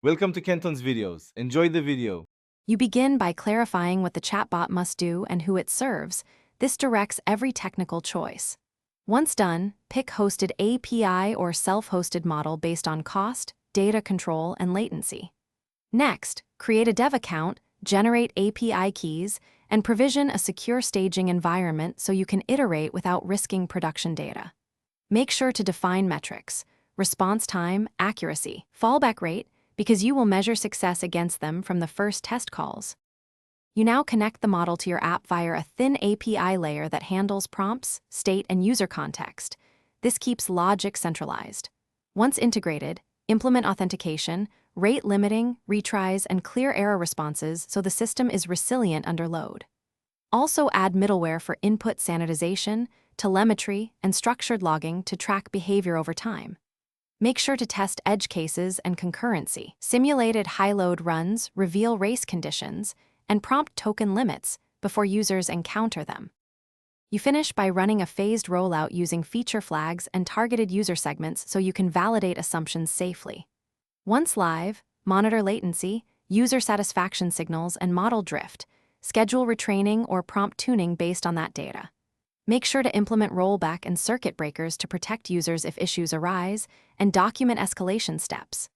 Welcome to Kenton's videos. Enjoy the video. You begin by clarifying what the chatbot must do and who it serves. This directs every technical choice. Once done, pick hosted API or self-hosted model based on cost, data control, and latency. Next, create a dev account, generate API keys, and provision a secure staging environment so you can iterate without risking production data. Make sure to define metrics: response time, accuracy, fallback rate, because you will measure success against them from the first test calls. You now connect the model to your app via a thin API layer that handles prompts, state, and user context. This keeps logic centralized. Once integrated, implement authentication, rate limiting, retries, and clear error responses so the system is resilient under load. Also add middleware for input sanitization, telemetry, and structured logging to track behavior over time. Make sure to test edge cases and concurrency. Simulated high-load runs reveal race conditions and prompt token limits before users encounter them. You finish by running a phased rollout using feature flags and targeted user segments so you can validate assumptions safely. Once live, monitor latency, user satisfaction signals, and model drift. Schedule retraining or prompt tuning based on that data. Make sure to implement rollback and circuit breakers to protect users if issues arise, and document escalation steps.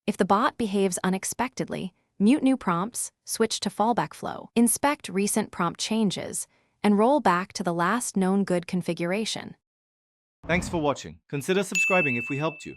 If the bot behaves unexpectedly, mute new prompts, switch to fallback flow, inspect recent prompt changes, and roll back to the last known good configuration. Thanks for watching. Consider subscribing if we helped you.